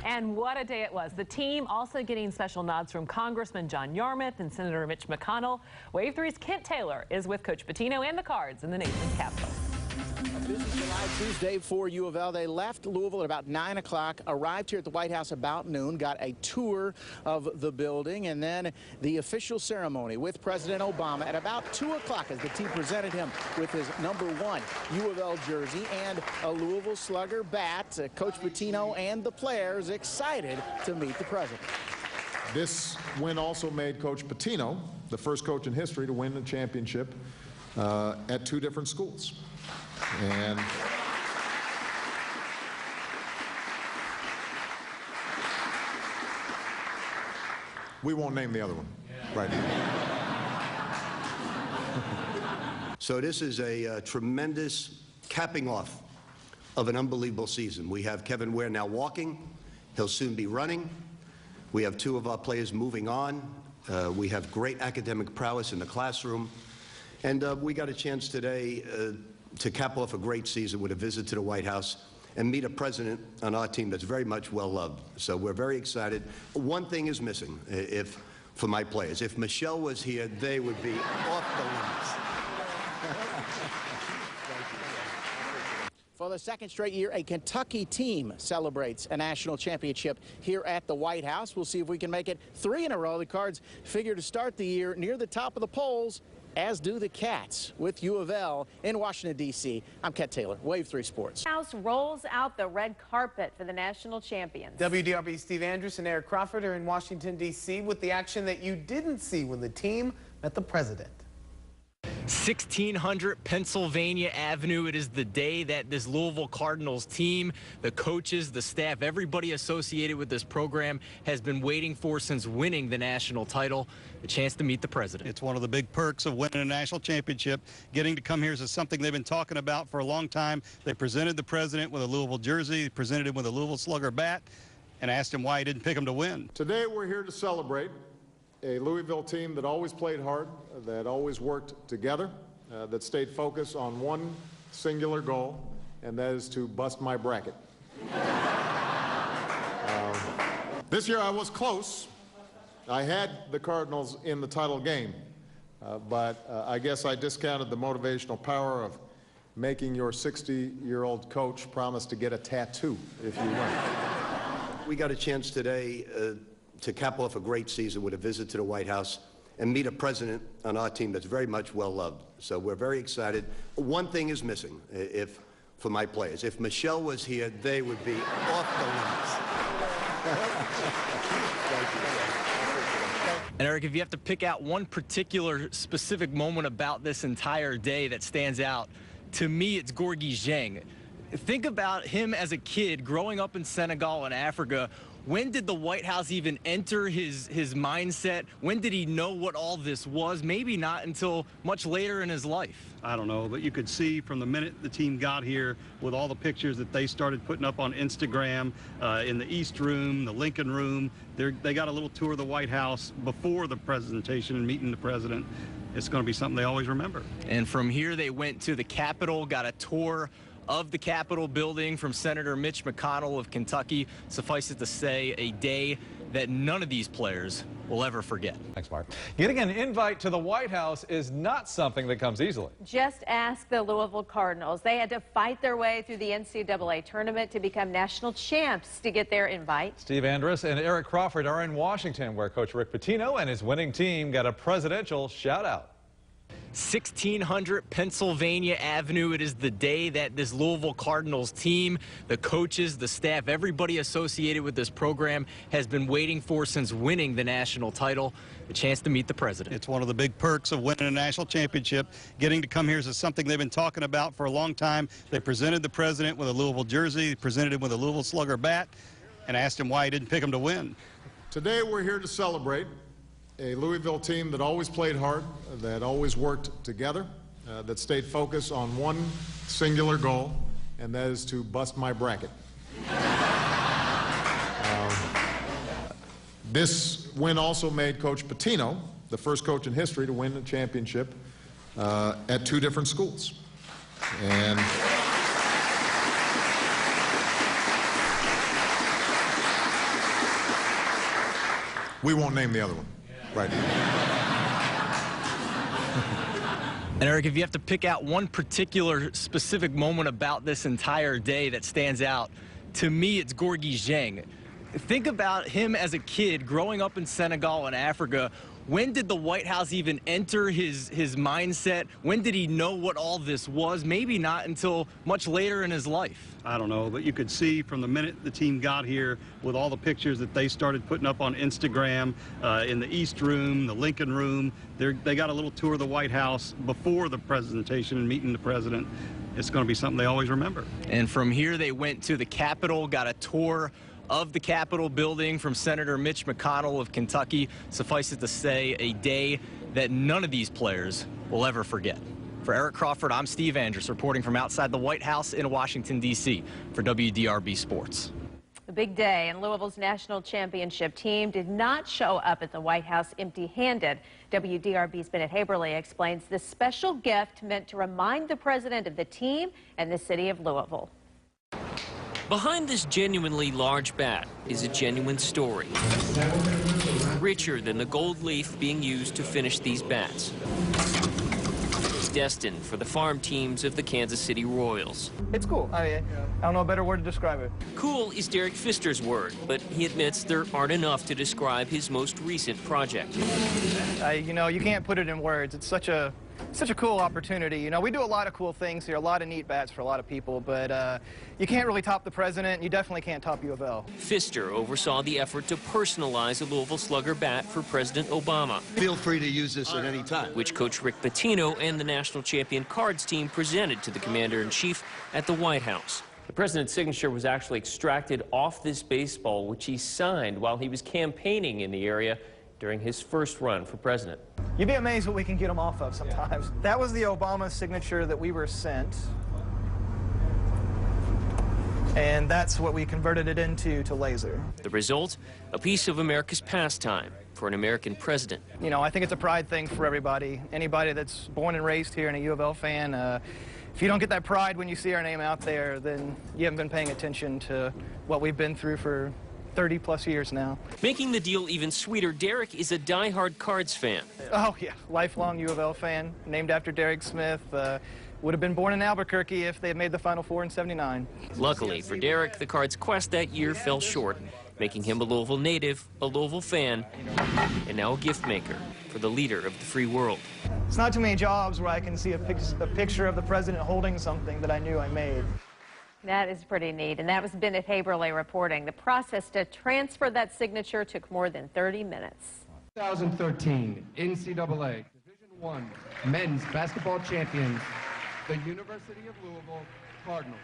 And what a day it was. The team also getting special nods from Congressman John Yarmouth and Senator Mitch McConnell. Wave 3's Kent Taylor is with Coach Pitino and the Cards in the nation's capital. A busy July Tuesday for U of L. They left Louisville at about 9 o'clock, arrived here at the White House about noon, got a tour of the building, and then the official ceremony with President Obama at about 2 o'clock as the team presented him with his #1 U of L jersey and a Louisville Slugger bat. Coach Pitino and the players excited to meet the president. This win also made Coach Pitino the first coach in history to win the championship at 2 different schools. And we won't name the other one right now. So this is a tremendous capping off of an unbelievable season. We have Kevin Ware now walking. He'll soon be running. We have 2 of our players moving on. We have great academic prowess in the classroom. And we got a chance today to cap off a great season with a visit to the White House and meet a president on our team that's very much well-loved. So we're very excited. One thing is missing for my players. If Michelle was here, they would be off the limits. For the second straight year, a Kentucky team celebrates a national championship here at the White House. We'll see if we can make it 3 in a row. The Cards figure to start the year near the top of the polls, as do the Cats. With U of L in Washington, D.C., I'm Kent Taylor, Wave 3 Sports. House rolls out the red carpet for the national champions. WDRB's Steve Andrews and Eric Crawford are in Washington, D.C. with the action that you didn't see when the team met the president. 1600 Pennsylvania Avenue. It is the day that this Louisville Cardinals team, the coaches, the staff, everybody associated with this program has been waiting for since winning the national title, a chance to meet the president. It's one of the big perks of winning a national championship. Getting to come here is something they've been talking about for a long time. They presented the president with a Louisville jersey, presented him with a Louisville Slugger bat, and asked him why he didn't pick him to win. Today we're here to celebrate a Louisville team that always played hard, that always worked together, that stayed focused on one singular goal, and that is to bust my bracket. This year I was close. I had the Cardinals in the title game, but I guess I discounted the motivational power of making your 60-year-old coach promise to get a tattoo if you win. We got a chance today to cap off a great season with a visit to the White House and meet a president on our team that's very much well-loved. So we're very excited. One thing is missing for my players. If Michelle was here, they would be off the limits. And Eric, if you have to pick out one particular specific moment about this entire day that stands out, to me it's Gorgui Dieng. Think about him as a kid growing up in Senegal and Africa. When did the White House even enter his mindset? When did he know what all this was? Maybe not until much later in his life. I don't know, but you could see from the minute the team got here with all the pictures that they started putting up on Instagram, in the East Room, the Lincoln Room. They got a little tour of the White House before the presentation and meeting the president. It's going to be something they always remember. And from here they went to the Capitol, got a tour of the Capitol building from Senator Mitch McConnell of Kentucky. Suffice it to say, a day that none of these players will ever forget. Thanks, Mark. Getting an invite to the White House is not something that comes easily. Just ask the Louisville Cardinals. They had to fight their way through the NCAA tournament to become national champs to get their invite. Steve Andrus and Eric Crawford are in Washington, where Coach Rick Pitino and his winning team got a presidential shout-out. 1600 Pennsylvania Avenue. It is the day that this Louisville Cardinals team, the coaches, the staff, everybody associated with this program has been waiting for since winning the national title, a chance to meet the president. It's one of the big perks of winning a national championship. Getting to come here is something they've been talking about for a long time. They presented the president with a Louisville jersey, presented him with a Louisville Slugger bat, and asked him why he didn't pick him to win. Today we're here to celebrate a Louisville team that always played hard, that always worked together, that stayed focused on one singular goal, and that is to bust my bracket. This win also made Coach Pitino the first coach in history to win a championship at 2 different schools. And We won't name the other one right now. And Eric, if you have to pick out one particular specific moment about this entire day that stands out, to me, it's Gorgui Dieng. Think about him as a kid growing up in Senegal and Africa. When did the White House even enter his mindset? When did he know what all this was? Maybe not until much later in his life. I don't know, but you could see from the minute the team got here with all the pictures that they started putting up on Instagram, in the East Room, the Lincoln Room. They got a little tour of the White House before the presentation and meeting the president. It's going to be something they always remember. And from here, they went to the Capitol, got a tour of the Capitol building from Senator Mitch McConnell of Kentucky. Suffice it to say, a day that none of these players will ever forget. For Eric Crawford, I'm Steve Andrus, reporting from outside the White House in Washington, D.C. for WDRB Sports. A big day, and Louisville's national championship team did not show up at the White House empty-handed. WDRB's Bennett Haberly explains this special gift meant to remind the president of the team and the city of Louisville. Behind this genuinely large bat is a genuine story, richer than the gold leaf being used to finish these bats. It's destined for the farm teams of the Kansas City Royals. It's cool. I don't know a better word to describe it. Cool is Derek Pfister's word, but he admits there aren't enough to describe his most recent project. You know, you can't put it in words. It's such a cool opportunity. You know, we do a lot of cool things here, a lot of neat bats for a lot of people, but you can't really top the president. You definitely can't top UofL. Pfister oversaw the effort to personalize a Louisville Slugger bat for President Obama. Feel free to use this at any time. Which Coach Rick Pitino and the national champion Cards team presented to the commander-in-chief at the White House. The president's signature was actually extracted off this baseball, which he signed while he was campaigning in the area during his first run for president. You'd be amazed what we can get them off of sometimes. Yeah. That was the Obama signature that we were sent. And that's what we converted it into to laser. The result, a piece of America's pastime for an American president. You know, I think it's a pride thing for everybody. Anybody that's born and raised here and a UofL fan, if you don't get that pride when you see our name out there, then you haven't been paying attention to what we've been through for 30-plus years now. Making the deal even sweeter, Derek is a die-hard Cards fan. Oh, yeah. Lifelong UofL fan, named after Derek Smith. Would have been born in Albuquerque if they had made the Final Four in '79. Luckily for Derek, the Cards' quest that year fell short, making him a Louisville native, a Louisville fan, and now a gift maker for the leader of the free world. It's not too many jobs where I can see a picture of the president holding something that I knew I made. That is pretty neat, and that was Bennett Haberly reporting. The process to transfer that signature took more than 30 minutes. 2013 NCAA Division I men's basketball champions, the University of Louisville Cardinals.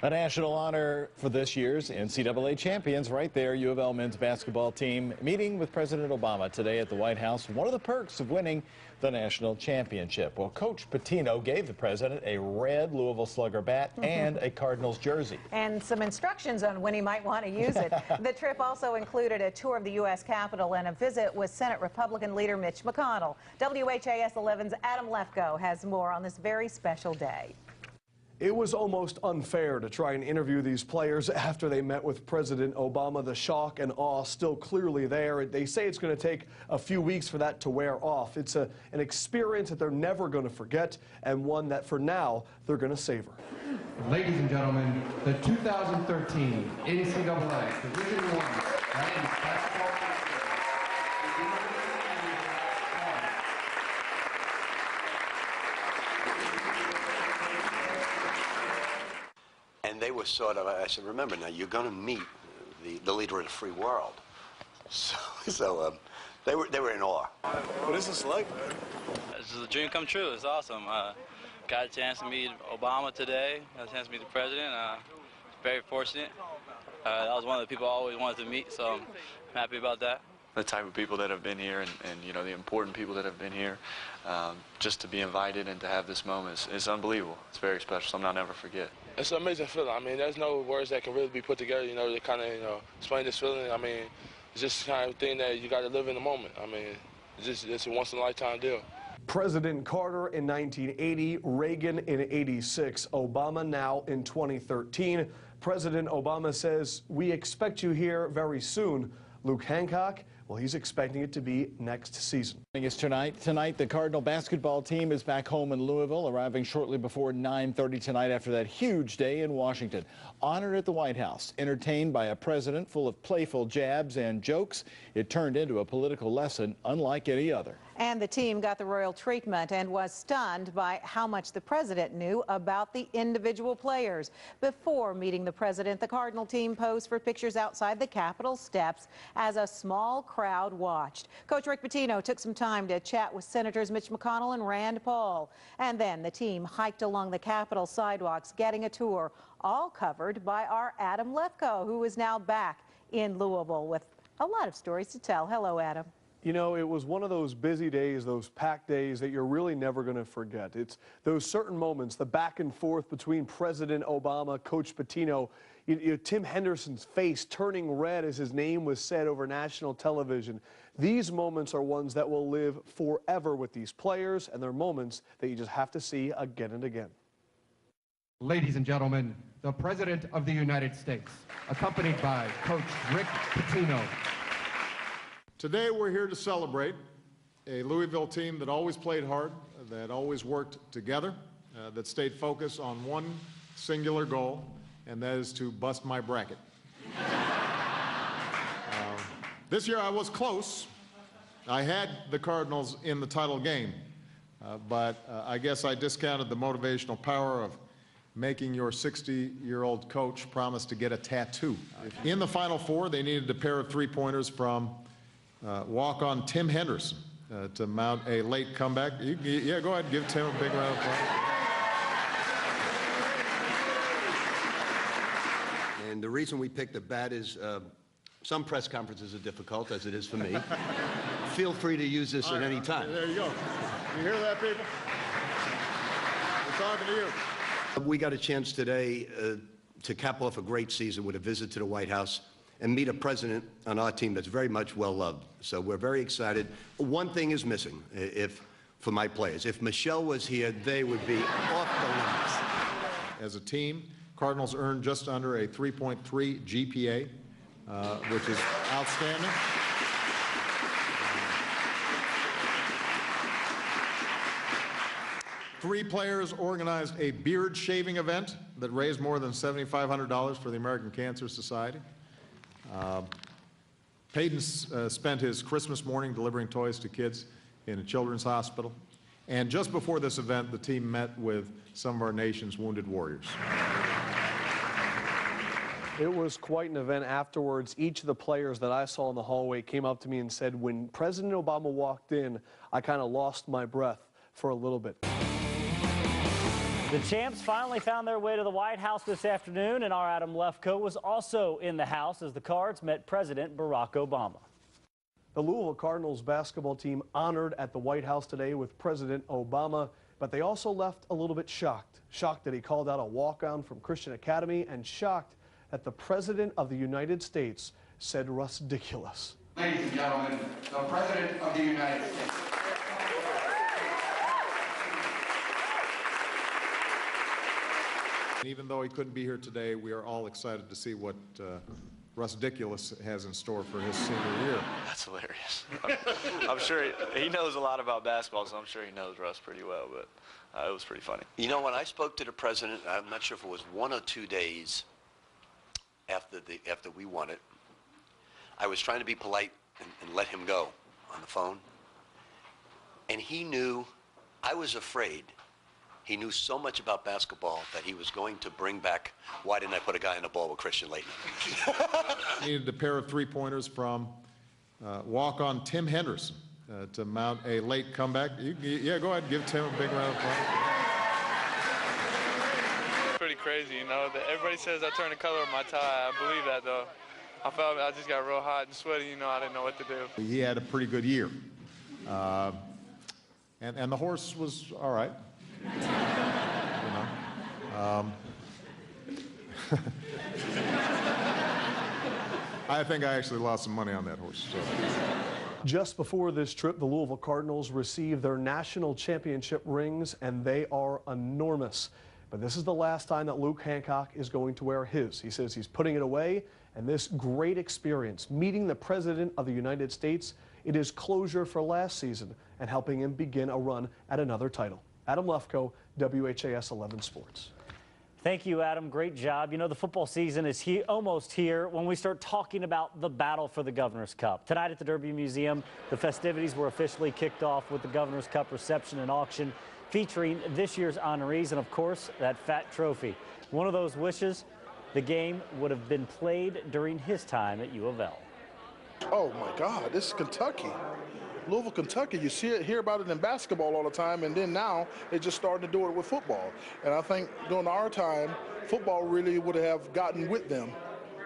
A national honor for this year's NCAA champions right there. UofL men's basketball team meeting with President Obama today at the White House. One of the perks of winning the national championship. Well, Coach Pitino gave the president a red Louisville Slugger bat and a Cardinals jersey. And some instructions on when he might want to use it. The trip also included a tour of the U.S. Capitol and a visit with Senate Republican leader Mitch McConnell. WHAS 11's Adam Lefko has more on this very special day. It was almost unfair to try and interview these players after they met with President Obama. The shock and awe still clearly there. They say it's going to take a few weeks for that to wear off. It's an experience that they're never going to forget, and one that for now they're going to savor. Ladies and gentlemen, the 2013 NCAA Division I men's basketball And they were sort of, I said, remember now, you're going to meet the leader of the free world. So they were in awe. What is this like? This is a dream come true. It's awesome. Got a chance to meet Obama today. Got a chance to meet the president. Very fortunate. That was one of the people I always wanted to meet, so I'm happy about that. The type of people that have been here and you know, the important people that have been here, just to be invited and to have this moment is unbelievable. It's very special, something I'll never forget. It's an amazing feeling. I mean, there's no words that can really be put together, you know, to kind of, you know, explain this feeling. I mean, it's just the kind of thing that you got to live in the moment. I mean, it's a once-in-a-lifetime deal. President Carter in 1980, Reagan in 86, Obama now in 2013. President Obama says, "We expect you here very soon." Luke Hancock, Well, he's expecting it to be next season. It's tonight, the Cardinal basketball team is back home in Louisville, arriving shortly before 9:30 tonight after that huge day in Washington. Honored at the White House, entertained by a president full of playful jabs and jokes, it turned into a political lesson unlike any other. And the team got the royal treatment and was stunned by how much the president knew about the individual players. Before meeting the president, the Cardinal team posed for pictures outside the Capitol steps as a small crowd watched. Coach Rick Pitino took some time to chat with Senators Mitch McConnell and Rand Paul. And then the team hiked along the Capitol sidewalks, getting a tour, all covered by our Adam Lefkoe, who is now back in Louisville with a lot of stories to tell. Hello, Adam. You know, it was one of those busy days, those packed days that you're really never going to forget. It's those certain moments, the back and forth between President Obama, Coach Pitino, Tim Henderson's face turning red as his name was said over national television. These moments are ones that will live forever with these players, and they're moments that you just have to see again and again. Ladies and gentlemen, the President of the United States, accompanied by Coach Rick Pitino. Today we're here to celebrate a Louisville team that always played hard, that always worked together, that stayed focused on one singular goal, and that is to bust my bracket. This year I was close. I had the Cardinals in the title game, but I guess I discounted the motivational power of making your 60-year-old coach promise to get a tattoo. In the Final Four, they needed a pair of three-pointers from walk-on Tim Henderson to mount a late comeback. Yeah, go ahead, give Tim a big round of applause. And the reason we picked the bat is some press conferences are difficult, as it is for me. Feel free to use this at any time. There you go. You hear that, people? We're talking to you. We got a chance today to cap off a great season with a visit to the White House and meet a president on our team that's very much well-loved. So we're very excited. One thing is missing for my players. If Michelle was here, they would be off the limits. As a team, Cardinals earned just under a 3.3 GPA, which is outstanding. Three players organized a beard shaving event that raised more than $7,500 for the American Cancer Society. Peyton spent his Christmas morning delivering toys to kids in a children's hospital. And just before this event, the team met with some of our nation's wounded warriors. It was quite an event afterwards. Each of the players that I saw in the hallway came up to me and said, when President Obama walked in, I kind of lost my breath for a little bit. The champs finally found their way to the White House this afternoon, and our Adam Lefkoe was also in the house as the Cards met President Barack Obama. The Louisville Cardinals basketball team honored at the White House today with President Obama, but they also left a little bit shocked. Shocked that he called out a walk-on from Christian Academy, and shocked that the President of the United States said "ridiculous." Ladies and gentlemen, the President of the United States. Even though he couldn't be here today, we are all excited to see what Russ Dickulus has in store for his senior year. That's hilarious. I'm sure he knows a lot about basketball, so I'm sure he knows Russ pretty well, but it was pretty funny. You know, when I spoke to the president, I'm not sure if it was 1 or 2 days after we won it, I was trying to be polite and let him go on the phone. And he knew, I was afraid, he knew so much about basketball that he was going to bring back, why didn't I put a guy in the ball with Christian lately? Needed a pair of three-pointers from walk-on Tim Henderson to mount a late comeback. Yeah, go ahead, give Tim a big round of applause. Pretty crazy, you know. Everybody says I turned the color of my tie. I believe that, though. I felt I just got real hot and sweaty, you know. I didn't know what to do. He had a pretty good year. And the horse was all right. You know. I think I actually lost some money on that horse. So. Just before this trip, the Louisville Cardinals received their national championship rings, and they are enormous. but this is the last time that Luke Hancock is going to wear his. He says he's putting it away, and this great experience, meeting the President of the United States, it is closure for last season and helping him begin a run at another title. Adam Lefkoe, WHAS 11 Sports. Thank you, Adam. Great job. You know, the football season is almost here when we start talking about the battle for the Governor's Cup. Tonight at the Derby Museum, the festivities were officially kicked off with the Governor's Cup reception and auction featuring this year's honorees and, of course, that fat trophy. One of those wishes, the game would have been played during his time at U of L. Oh, my God, this is Kentucky. Louisville, Kentucky, you hear about it in basketball all the time, and then now they're just starting to do it with football. And I think during our time, football really would have gotten with them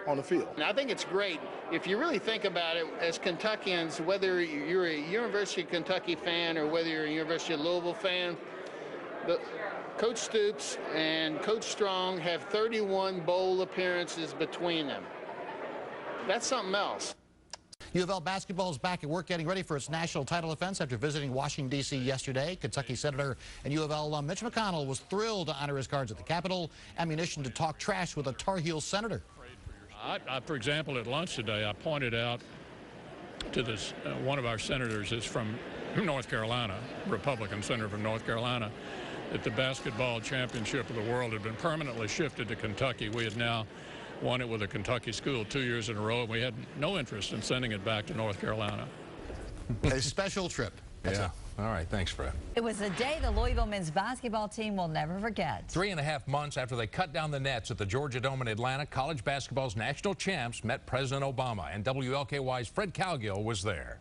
on the field. And I think it's great. If you really think about it, as Kentuckians, whether you're a University of Kentucky fan or whether you're a University of Louisville fan, Coach Stoops and Coach Strong have 31 bowl appearances between them. That's something else. U of L basketball is back at work getting ready for its national title defense after visiting Washington, D.C. yesterday. Kentucky Senator and U of L alum Mitch McConnell was thrilled to honor his cards at the Capitol. Ammunition to talk trash with a Tar Heel senator. For example, at lunch today, I pointed out to this one of our senators is from North Carolina, Republican senator from North Carolina, that the basketball championship of the world had been permanently shifted to Kentucky. We had now won it with a Kentucky school 2 years in a row, and we had no interest in sending it back to North Carolina. A special trip. Yeah. All right. Thanks, Fred. It was a day the Louisville men's basketball team will never forget. 3.5 months after they cut down the nets at the Georgia Dome in Atlanta, college basketball's national champs met President Obama, and WLKY's Fred Cowgill was there.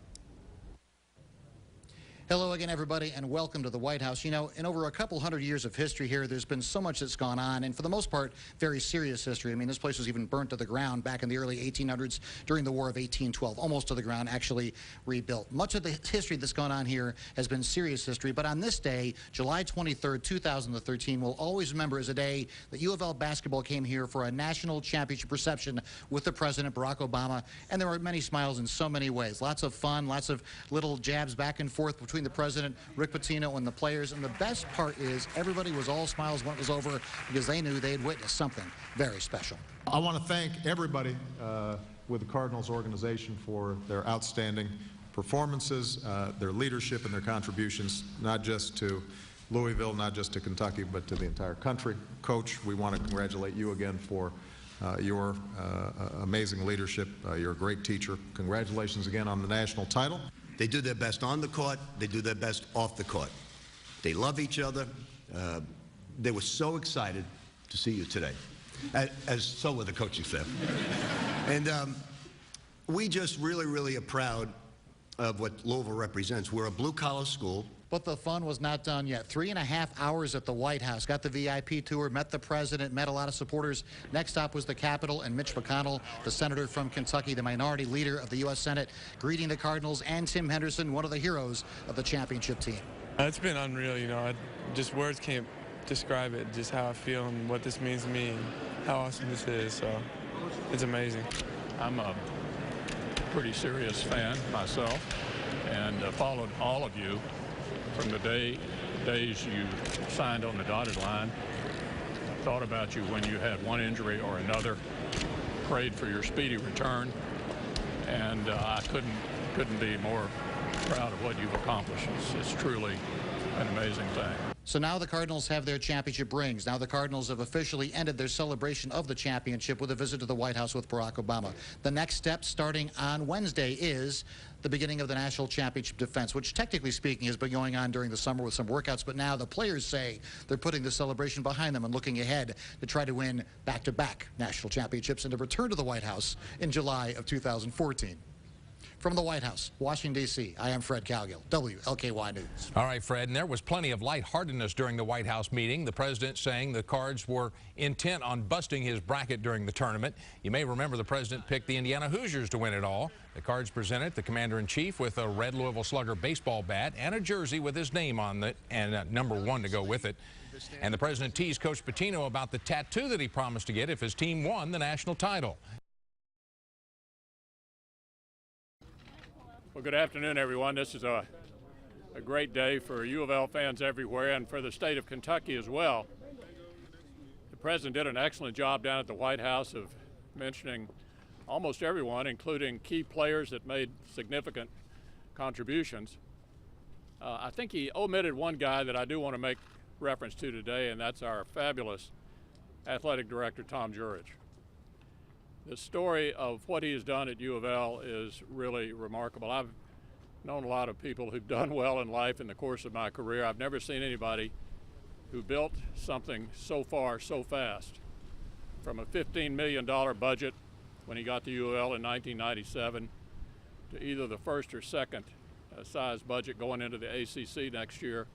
Hello again, everybody, and welcome to the White House. You know, in over a couple hundred years of history here, there's been so much that's gone on, and for the most part, very serious history. I mean, this place was even burnt to the ground back in the early 1800s during the War of 1812, almost to the ground, actually rebuilt. Much of the history that's gone on here has been serious history, but on this day, July 23rd, 2013, we'll always remember as a day that U of L basketball came here for a national championship reception with the President, Barack Obama, and there were many smiles in so many ways. Lots of fun, lots of little jabs back and forth between the President, Rick Pitino, and the players. And the best part is everybody was all smiles when it was over because they knew they had witnessed something very special. I want to thank everybody with the Cardinals organization for their outstanding performances, their leadership, and their contributions, not just to Louisville, not just to Kentucky, but to the entire country. Coach, we want to congratulate you again for your amazing leadership. You're a great teacher. Congratulations again on the national title. They do their best on the court. They do their best off the court. They love each other. They were so excited to see you today, as so were the coaching staff. And we just really are proud of what Louisville represents. We're a blue-collar school. But the fun was not done yet. 3.5 hours at the White House. Got the VIP tour, met the President, met a lot of supporters. Next stop was the Capitol, and Mitch McConnell, the senator from Kentucky, the minority leader of the U.S. Senate, greeting the Cardinals, and Tim Henderson, one of the heroes of the championship team. It's been unreal, you know. Just words can't describe it, just how I feel and what this means to me and how awesome this is. So it's amazing. I'm a pretty serious fan myself and followed all of you from the days you signed on the dotted line. Thought about you when you had one injury or another, prayed for your speedy return, and I couldn't be more proud of what you've accomplished. It's truly an amazing thing. So now the Cardinals have their championship rings. Now the Cardinals have officially ended their celebration of the championship with a visit to the White House with Barack Obama. The next step, starting on Wednesday, is the beginning of the national championship defense, which technically speaking has been going on during the summer with some workouts, but now the players say they're putting the celebration behind them and looking ahead to try to win back-to-back national championships and to return to the White House in July of 2014. From the White House, Washington, D.C., I am Fred Cowgill, WLKY News. All right, Fred, and there was plenty of lightheartedness during the White House meeting. The president saying the Cards were intent on busting his bracket during the tournament. You may remember the president picked the Indiana Hoosiers to win it all. The Cards presented the commander-in-chief with a red Louisville Slugger baseball bat and a jersey with his name on it and number 1 to go with it. And the president teased Coach Pitino about the tattoo that he promised to get if his team won the national title. Well, good afternoon, everyone. This is a great day for U of L fans everywhere and for the state of Kentucky as well. President did an excellent job down at the White House of mentioning almost everyone, including key players that made significant contributions. I think he omitted one guy that I do want to make reference to today, and that's our fabulous athletic director, Tom Jurich. The story of what he has done at U of L is really remarkable. I've known a lot of people who've done well in life in the course of my career. I've never seen anybody who built something so far so fast. From a $15 million budget when he got to U of L in 1997 to either the first or second size budget going into the ACC next year.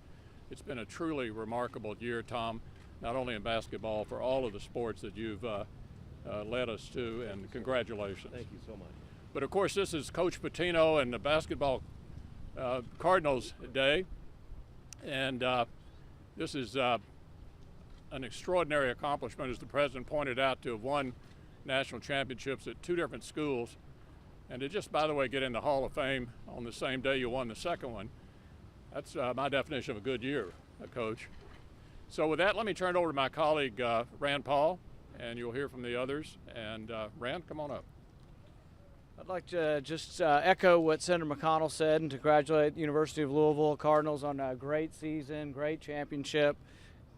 It's been a truly remarkable year, Tom, not only in basketball, for all of the sports that you've led us to, and congratulations. Thank you so much. But of course, this is Coach Pitino and the basketball Cardinals Day, and this is an extraordinary accomplishment, as the president pointed out, to have won national championships at 2 different schools, and to just, by the way, get in the Hall of Fame on the same day you won the second one. That's my definition of a good year, Coach. So with that, let me turn it over to my colleague, Rand Paul, and you'll hear from the others. And Rand, come on up. I'd like to just echo what Senator McConnell said and to congratulate the University of Louisville Cardinals on a great season, great championship.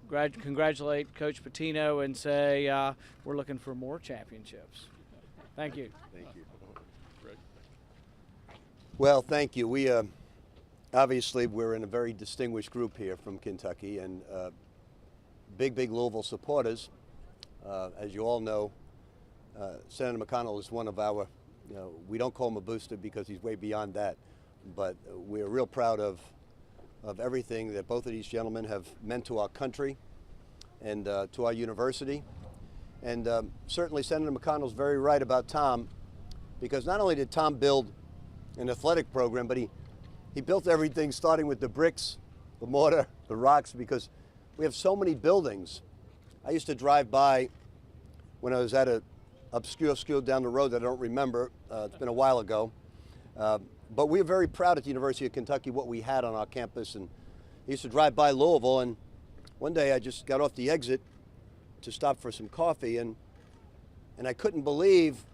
Congratulate Coach Pitino and say we're looking for more championships. Thank you. Thank you. Well, thank you. We obviously we're in a very distinguished group here from Kentucky, and big Louisville supporters. As you all know, Senator McConnell is one of our, we don't call him a booster because he's way beyond that, but we're real proud of everything that both of these gentlemen have meant to our country and to our university. And certainly Senator McConnell's very right about Tom, because not only did Tom build an athletic program, but he built everything starting with the bricks, the mortar, the rocks, because we have so many buildings. I used to drive by when I was at an obscure school down the road that I don't remember. It's been a while ago. But we're very proud at the University of Kentucky what we had on our campus. And I used to drive by Louisville, and one day I just got off the exit to stop for some coffee, and I couldn't believe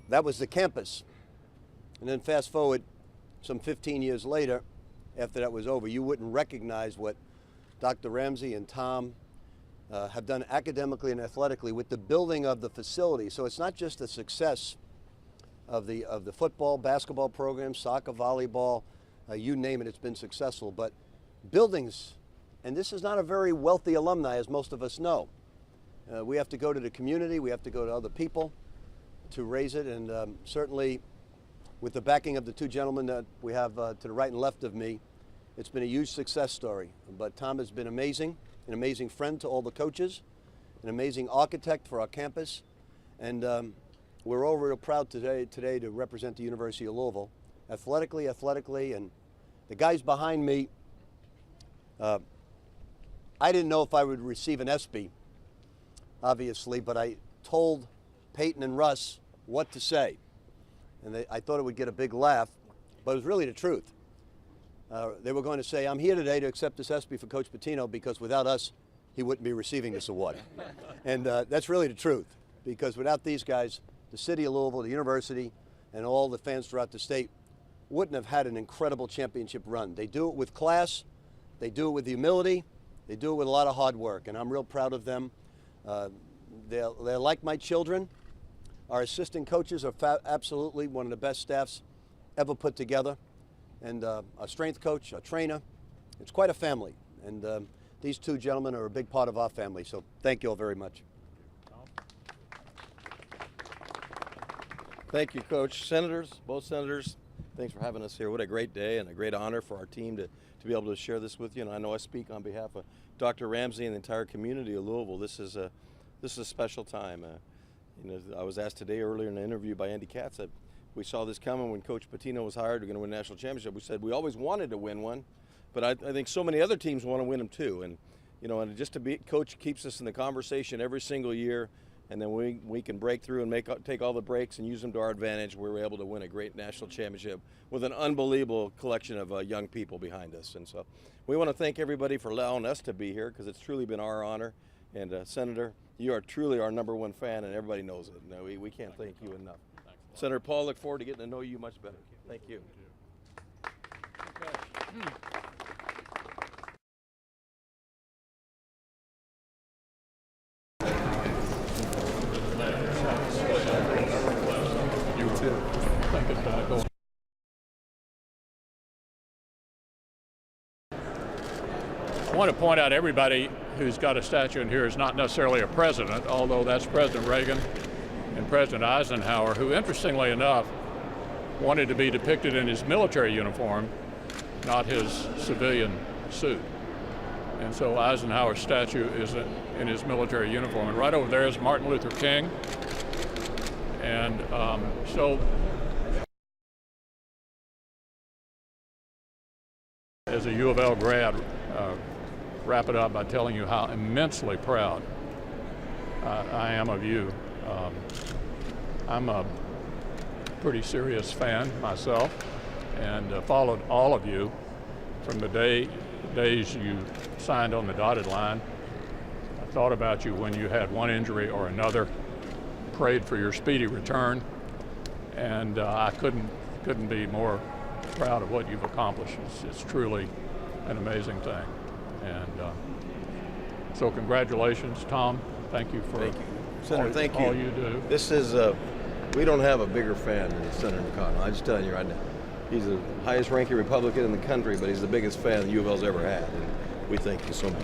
that was the campus. And then fast forward some 15 years later, after that was over, you wouldn't recognize what Dr. Ramsey and Tom have done academically and athletically with the building of the facility. So it's not just the success of the football, basketball program, soccer, volleyball, you name it, it's been successful. But buildings, and this is not a very wealthy alumni, as most of us know. We have to go to the community, we have to go to other people to raise it, and certainly with the backing of the 2 gentlemen that we have to the right and left of me, it's been a huge success story. But Tom has been amazing, an amazing friend to all the coaches, an amazing architect for our campus, and we're all real proud today to represent the University of Louisville, athletically, and the guys behind me, I didn't know if I would receive an ESPY, obviously, but I told Peyton and Russ what to say. And I thought it would get a big laugh, but it was really the truth. They were going to say, I'm here today to accept this ESPY for Coach Pitino because without us, he wouldn't be receiving this award. And that's really the truth, because without these guys, the city of Louisville, the university, and all the fans throughout the state wouldn't have had an incredible championship run. They do it with class, they do it with humility, they do it with a lot of hard work, and I'm real proud of them. They're like my children. Our assistant coaches are absolutely one of the best staffs ever put together. And our strength coach, our trainer, it's quite a family. And these 2 gentlemen are a big part of our family. So thank you all very much. Thank you, Coach. Senators, both senators, thanks for having us here. What a great day and a great honor for our team to be able to share this with you. And I know I speak on behalf of Dr. Ramsey and the entire community of Louisville. This is a special time. I was asked today earlier in an interview by Andy Katz that we saw this coming when Coach Pitino was hired. We're going to win a national championship. We said we always wanted to win one, but I think so many other teams want to win them too. And and just to be Coach keeps us in the conversation every single year, and then we can break through and take all the breaks and use them to our advantage. We were able to win a great national championship with an unbelievable collection of young people behind us. And so we want to thank everybody for allowing us to be here, because it's truly been our honor. And Senator, You are truly our #1 fan, and everybody knows it. No, we can't thank you enough. Senator Paul, look forward to getting to know you much better. Thank you. You too. Think it back on. I want to point out everybody who's got a statue in here is not necessarily a president, although that's President Reagan and President Eisenhower, who, interestingly enough, wanted to be depicted in his military uniform, not his civilian suit. And so Eisenhower's statue is in his military uniform. And right over there is Martin Luther King. And so as a UofL grad, wrap it up by telling you how immensely proud I am of you. I'm a pretty serious fan myself, and followed all of you from the days you signed on the dotted line. I thought about you when you had one injury or another, prayed for your speedy return, and I couldn't be more proud of what you've accomplished. It's truly an amazing thing. And so congratulations, Tom. Thank you for Senator, all you do. This is, we don't have a bigger fan than Senator McConnell. I'm just telling you right now. He's the highest ranking Republican in the country, but he's the biggest fan that UofL's ever had. And we thank you so much.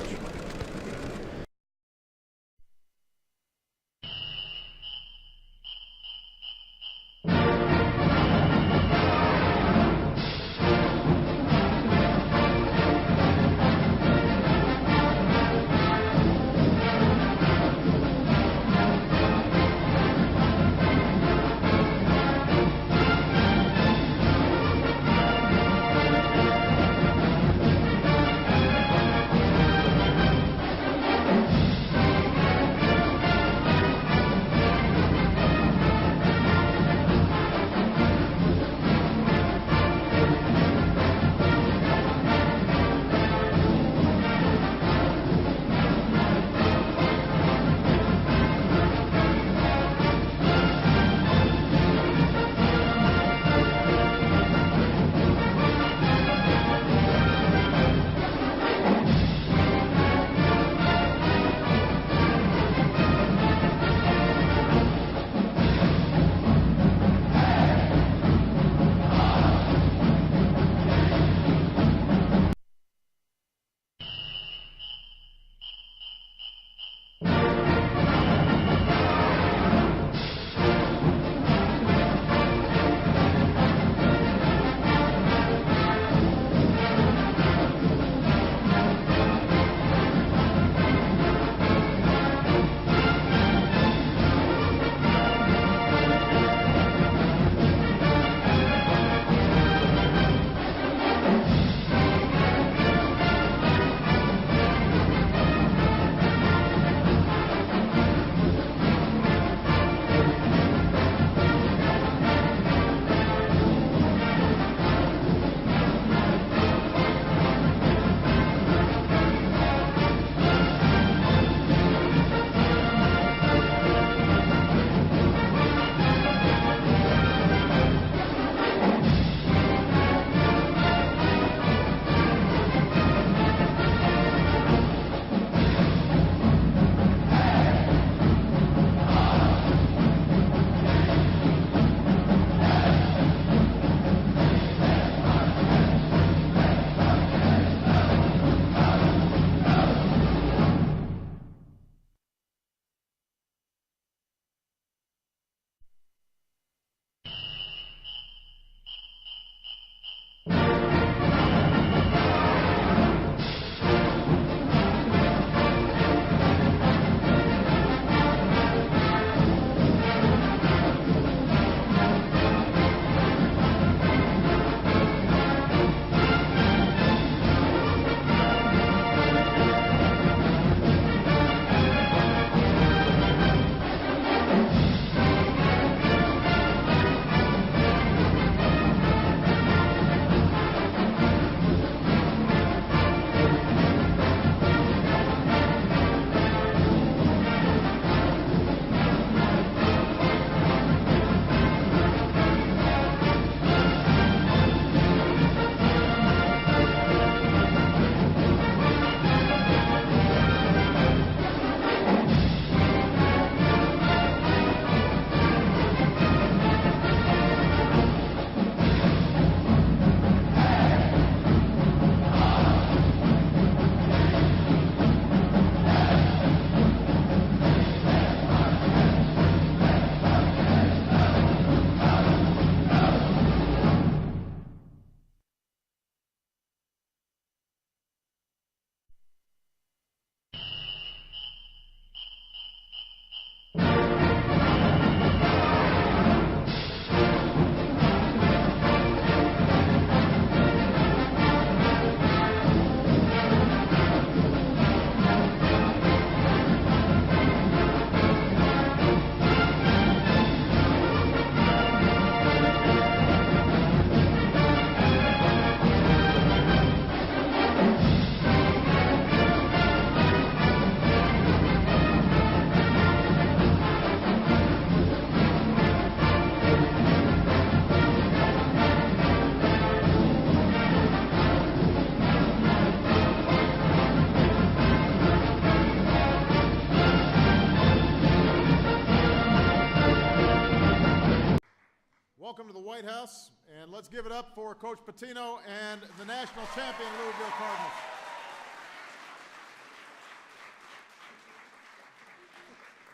welcome to the White House, and let's give it up for Coach Pitino and the national champion Louisville Cardinals.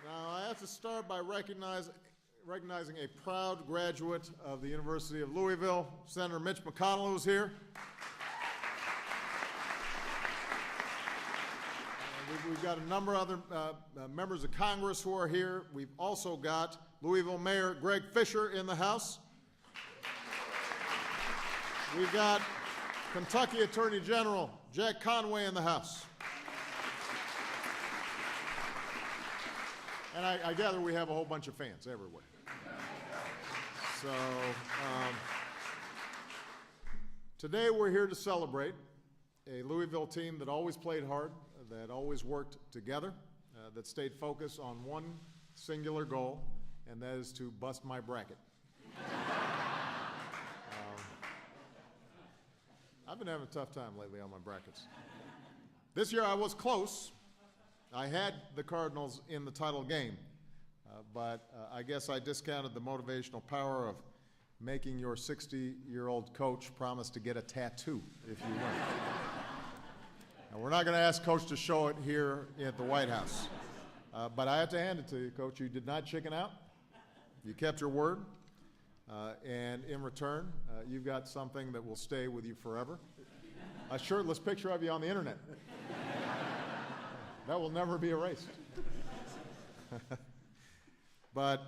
Now, I have to start by recognizing a proud graduate of the University of Louisville, Senator Mitch McConnell, who's here. We've got a number of other members of Congress who are here. We've also got Louisville Mayor Greg Fisher in the House. We've got Kentucky Attorney General Jack Conway in the House. And I gather we have a whole bunch of fans everywhere. So today we're here to celebrate a Louisville team that always played hard, that always worked together, that stayed focused on one singular goal, and that is to bust my bracket. I've been having a tough time lately on my brackets. This year I was close. I had the Cardinals in the title game, but I guess I discounted the motivational power of making your 60-year-old coach promise to get a tattoo if you win. Now, we're not going to ask Coach to show it here at the White House, but I have to hand it to you, Coach. You did not chicken out. You kept your word, and in return, you've got something that will stay with you forever. A shirtless picture of you on the internet. That will never be erased. But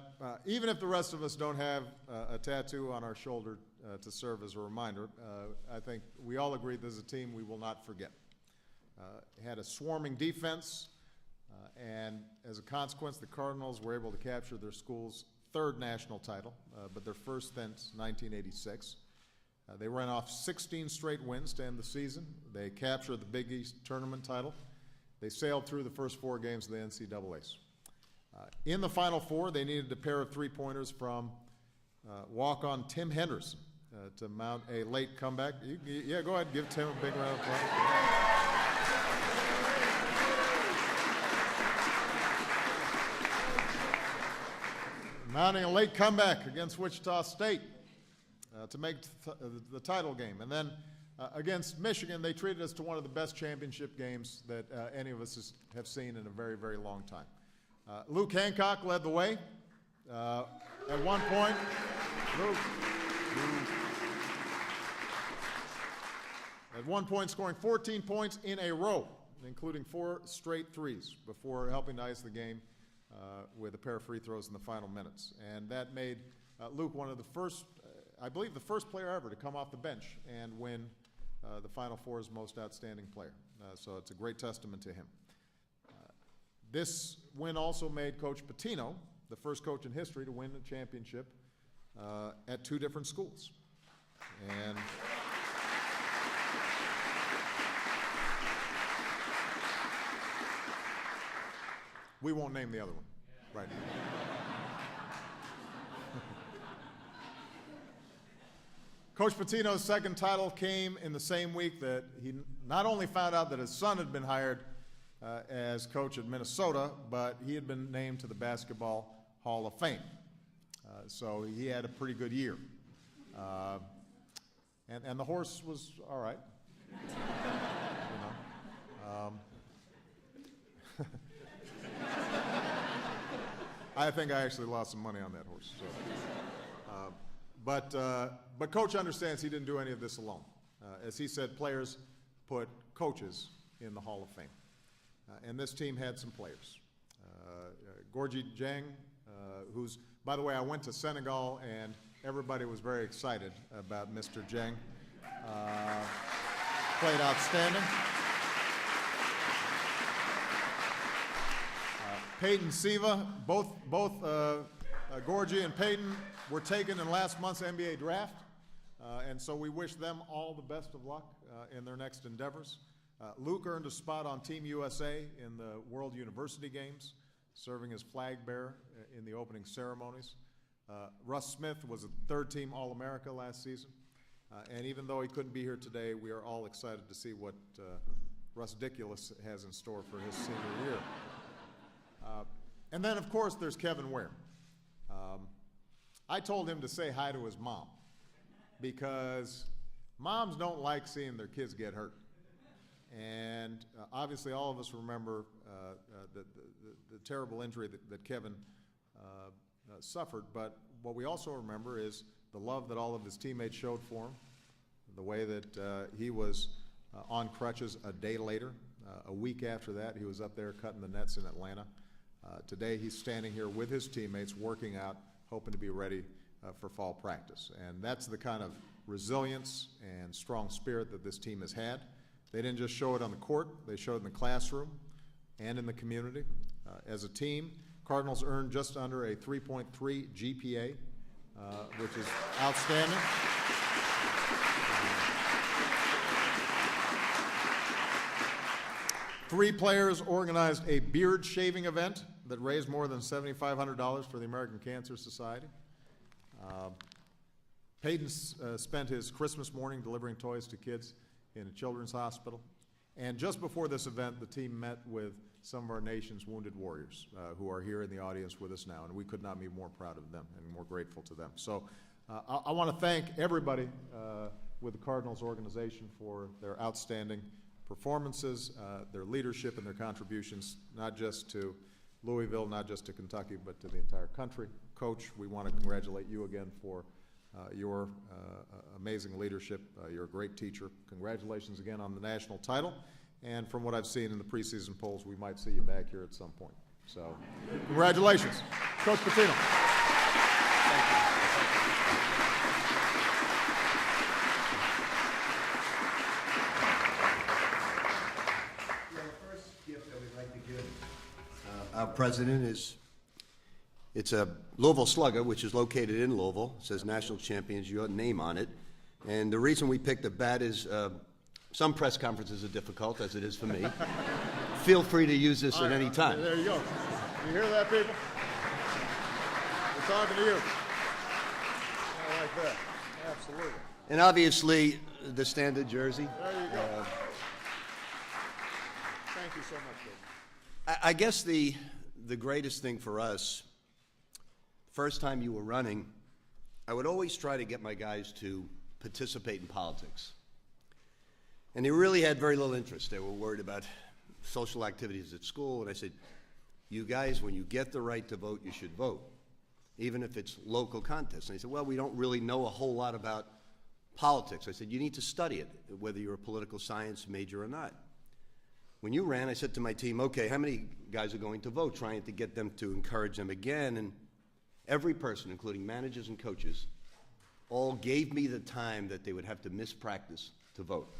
even if the rest of us don't have a tattoo on our shoulder to serve as a reminder, I think we all agree this is a team we will not forget. Had a swarming defense, and as a consequence, the Cardinals were able to capture their school's third national title, but their first since 1986. They ran off 16 straight wins to end the season. They captured the Big East tournament title. They sailed through the first 4 games of the NCAAs. In the Final Four, they needed a pair of three-pointers from walk-on Tim Henderson to mount a late comeback. Yeah, go ahead and give Tim a big round of applause. Mounting a late comeback against Wichita State to make the title game. And then against Michigan, they treated us to one of the best championship games that any of us have seen in a very, very long time. Luke Hancock led the way. At one point, at one point scoring 14 points in a row, including 4 straight threes before helping to ice the game with a pair of free throws in the final minutes. And that made Luke one of the first, I believe the first player ever to come off the bench and win the Final Four's most outstanding player. So it's a great testament to him. This win also made Coach Pitino the first coach in history to win a championship at 2 different schools. And we won't name the other one right now. Coach Pitino's second title came in the same week that he not only found out that his son had been hired as coach at Minnesota, but he had been named to the Basketball Hall of Fame. So he had a pretty good year. And the horse was all right. I think I actually lost some money on that horse. So. But Coach understands he didn't do any of this alone. As he said, players put coaches in the Hall of Fame. And this team had some players. Gorgui Dieng, who's, by the way, I went to Senegal and everybody was very excited about Mr. Dieng. Played outstanding. Peyton Siva, both Gorgui and Peyton were taken in last month's NBA draft, and so we wish them all the best of luck in their next endeavors. Luke earned a spot on Team USA in the World University Games, serving as flag bearer in the opening ceremonies. Russ Smith was a third-team All-America last season, and even though he couldn't be here today, we are all excited to see what Russ Dickulus has in store for his senior year. And then, of course, there's Kevin Ware. I told him to say hi to his mom, because moms don't like seeing their kids get hurt. And obviously all of us remember the terrible injury that Kevin suffered, but what we also remember is the love that all of his teammates showed for him, the way that he was on crutches a day later. A week after that, he was up there cutting the nets in Atlanta. Today, he's standing here with his teammates, working out, hoping to be ready for fall practice. And that's the kind of resilience and strong spirit that this team has had. They didn't just show it on the court, they showed it in the classroom and in the community. As a team, Cardinals earned just under a 3.3 GPA, which is outstanding. Three players organized a beard shaving event that raised more than $7,500 for the American Cancer Society. Peyton spent his Christmas morning delivering toys to kids in a children's hospital. And just before this event, the team met with some of our nation's wounded warriors who are here in the audience with us now, and we could not be more proud of them and more grateful to them. So I want to thank everybody with the Cardinals organization for their outstanding performances, their leadership and their contributions, not just to Louisville, not just to Kentucky, but to the entire country. Coach, we want to congratulate you again for your amazing leadership. You're a great teacher. Congratulations again on the national title. And from what I've seen in the preseason polls, we might see you back here at some point. So, congratulations. Coach Pitino. Our president it's a Louisville Slugger, which is located in Louisville. It says National Champions, your name on it. And the reason we picked a bat is some press conferences are difficult, as it is for me. Feel free to use this at any time. There you go. You hear that, people? We're talking to you. I like that. Absolutely. And obviously, the standard jersey. There you go. Thank you so much, Dave. I guess the greatest thing for us, first time you were running, I would always try to get my guys to participate in politics. And they really had very little interest. They were worried about social activities at school, and I said, you guys, when you get the right to vote, you should vote, even if it's local contests. And they said, well, we don't really know a whole lot about politics. I said, you need to study it, whether you're a political science major or not. When you ran, I said to my team, okay, how many guys are going to vote, trying to get them to encourage them again? And every person, including managers and coaches, all gave me the time that they would have to miss practice to vote.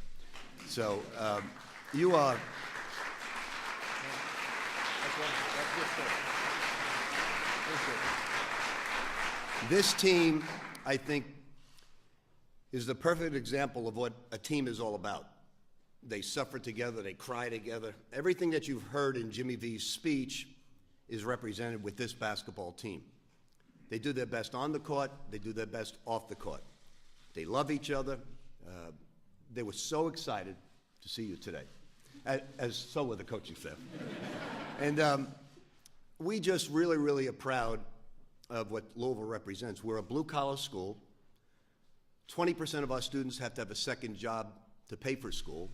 So you are... This team, I think, is the perfect example of what a team is all about. They suffer together, they cry together. Everything that you've heard in Jimmy V's speech is represented with this basketball team. They do their best on the court, they do their best off the court. They love each other. They were so excited to see you today, as so were the coaching staff. And we just really, really are proud of what Louisville represents. We're a blue-collar school. 20% of our students have to have a second job to pay for school.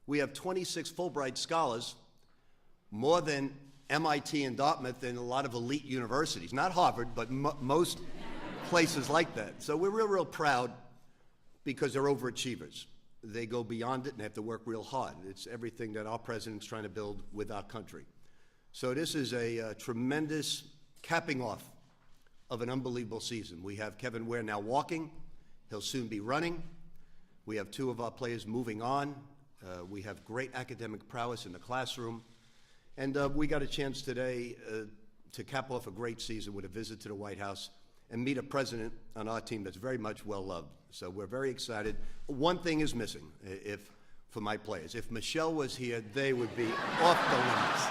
We have 26 Fulbright scholars, more than MIT and Dartmouth and a lot of elite universities. Not Harvard, but most places like that. So we're real, real proud because they're overachievers. They go beyond it and have to work real hard. It's everything that our president's trying to build with our country. So this is a tremendous capping off of an unbelievable season. We have Kevin Ware now walking. He'll soon be running. We have two of our players moving on. We have great academic prowess in the classroom. And we got a chance today to cap off a great season with a visit to the White House and meet a president on our team that's very much well-loved. So we're very excited. One thing is missing for my players. If Michelle was here, they would be off the limits.